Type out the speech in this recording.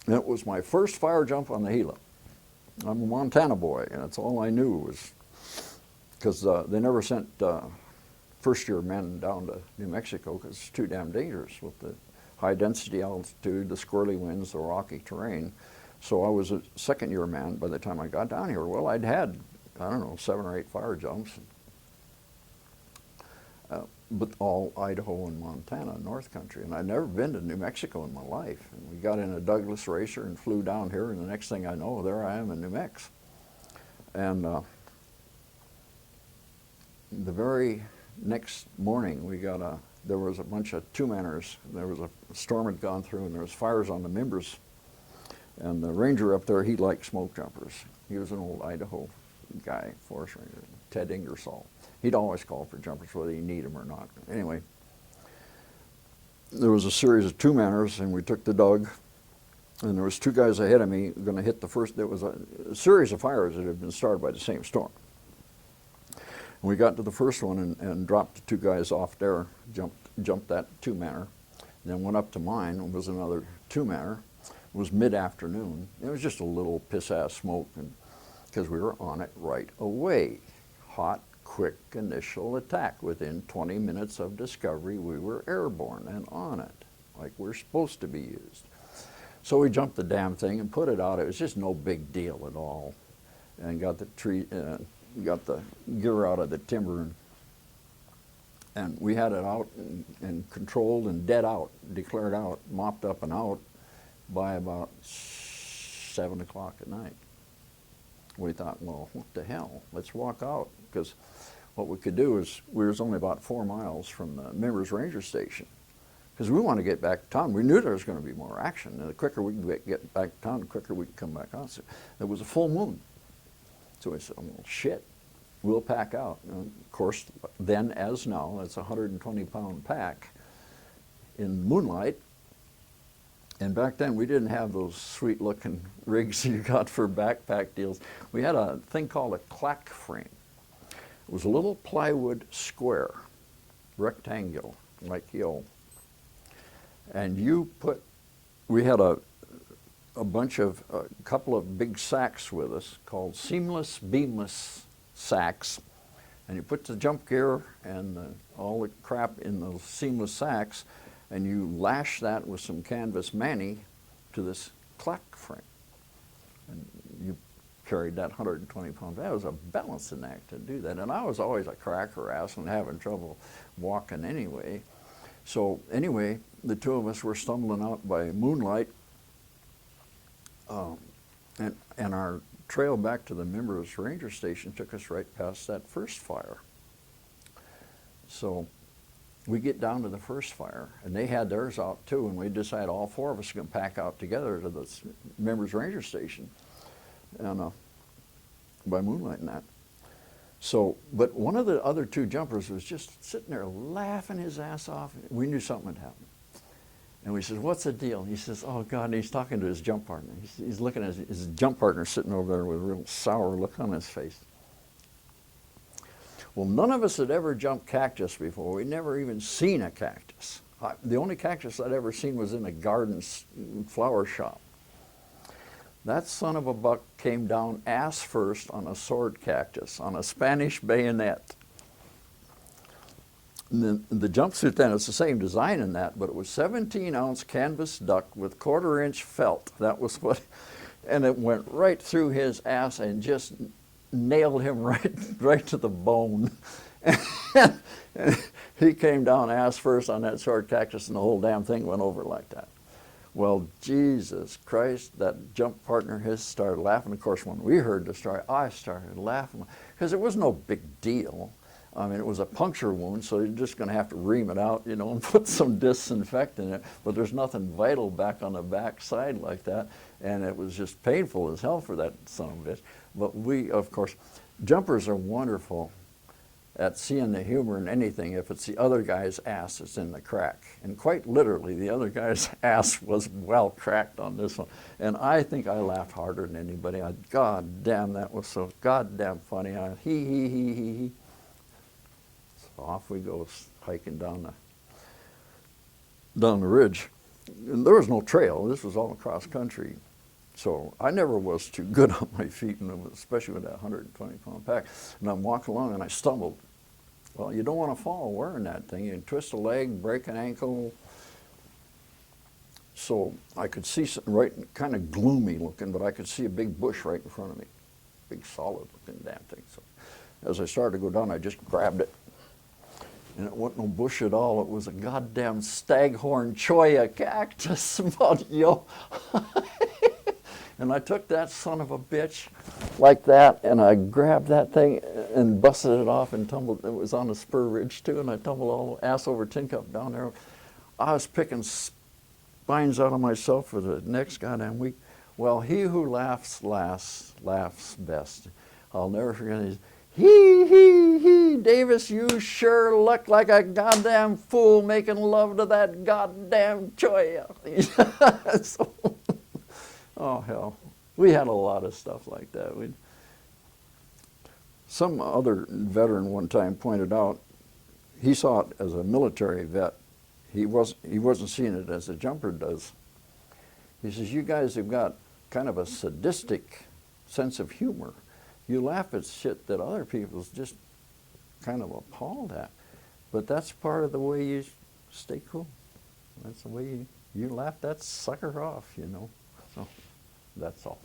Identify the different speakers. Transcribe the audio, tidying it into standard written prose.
Speaker 1: It was my first fire jump on the Gila. I'm a Montana boy, and that's all I knew was because they never sent first-year men down to New Mexico because it's too damn dangerous with the high density altitude, the squirrely winds, the rocky terrain. So I was a second-year man by the time I got down here. Well, I'd had, I don't know, 7 or 8 fire jumps, but all Idaho and Montana, North Country. And I'd never been to New Mexico in my life. And we got in a Douglas racer and flew down here, and the next thing I know, there I am in New Mex. And the very next morning, there was a bunch of two-manners. There was a storm had gone through, and there was fires on the Mimbers. And the ranger up there, he liked smoke jumpers. He was an old Idaho guy, forest ranger, Ted Ingersoll. He'd always call for jumpers whether you need them or not. Anyway, there was a series of two-manners, and we took the Doug, and there was 2 guys ahead of me going to hit the first. There was a series of fires that had been started by the same storm. And we got to the first one and dropped the 2 guys off there, jumped that two-manner, then went up to mine, and was another two-manner. It was mid-afternoon. It was just a little piss-ass smoke, because we were on it right away. Hot, quick initial attack. Within 20 minutes of discovery, we were airborne and on it, like we're supposed to be used. So we jumped the damn thing and put it out. It was just no big deal at all, and got the gear out of the timber, and we had it out and controlled and dead out, declared out, mopped up and out by about 7 o'clock at night. We thought, well, what the hell? Let's walk out, because what we could do is we was only about 4 miles from the Mimbers Ranger Station, because we want to get back to town. We knew there was going to be more action, and the quicker we can get back to town, the quicker we can come back on. So it was a full moon. So we said, well, shit, we'll pack out. And of course, then as now, that's a 120-pound pack in moonlight. And back then, we didn't have those sweet-looking rigs you got for backpack deals. We had a thing called a clack frame. It was a little plywood square, rectangular, like yo. And we had a couple of big sacks with us called seamless, beamless sacks. And you put the jump gear and all the crap in those seamless sacks, and you lash that with some canvas mani to this clack frame. And you carried that 120-pound. That was a balancing act to do that. And I was always a cracker ass and having trouble walking anyway. So anyway, the 2 of us were stumbling out by moonlight, and our trail back to the Mimbers Ranger Station took us right past that first fire. So we get down to the first fire, and they had theirs out too, and we decided all 4 of us were going to pack out together to the Mimbers Ranger Station, and by moonlight and that. So, but one of the other 2 jumpers was just sitting there laughing his ass off. We knew something had happened. And we said, what's the deal? And he says, oh God, and he's talking to his jump partner. He's looking at his jump partner sitting over there with a real sour look on his face. Well, none of us had ever jumped cactus before. We'd never even seen a cactus. The only cactus I'd ever seen was in a garden flower shop. That son of a buck came down ass first on a sword cactus, on a Spanish bayonet. And the jumpsuit then, it's the same design in that, but it was 17-ounce canvas duck with 1/4-inch felt. That was what, and it went right through his ass and just nailed him right to the bone. And he came down ass first on that sword cactus, and the whole damn thing went over like that. Well, Jesus Christ, that jump partner, his started laughing. Of course, when we heard the story, I started laughing, because it was no big deal. I mean, it was a puncture wound, so you're just going to have to ream it out, you know, and put some disinfectant in it. But there's nothing vital back on the back side like that, and it was just painful as hell for that son of a bitch. But we, of course, jumpers are wonderful at seeing the humor in anything if it's the other guy's ass that's in the crack. And quite literally, the other guy's ass was well cracked on this one. And I think I laughed harder than anybody. God damn, that was so goddamn funny. He. So off we go, hiking down the ridge. And there was no trail. This was all across country. So I never was too good on my feet, and especially with that 120-pound pack. And I'm walking along and I stumbled. Well, you don't want to fall wearing that thing. You can twist a leg, break an ankle. So I could see something right, kind of gloomy looking, but I could see a big bush right in front of me. Big solid looking damn thing. So as I started to go down, I just grabbed it. And it wasn't no bush at all. It was a goddamn staghorn cholla cactus. And I took that son of a bitch like that, and I grabbed that thing and busted it off and tumbled. It was on a spur ridge too, and I tumbled all ass over tin cup down there. I was picking spines out of myself for the next goddamn week. Well, he who laughs last laughs best. I'll never forget his, he, Davis, you sure look like a goddamn fool making love to that goddamn cholla. So, oh, hell. We had a lot of stuff like that. Some other veteran one time pointed out, he saw it as a military vet. He wasn't seeing it as a jumper does. He says, you guys have got kind of a sadistic sense of humor. You laugh at shit that other people's just kind of appalled at. But that's part of the way you stay cool. That's the way you laugh that sucker off, you know. So that's all.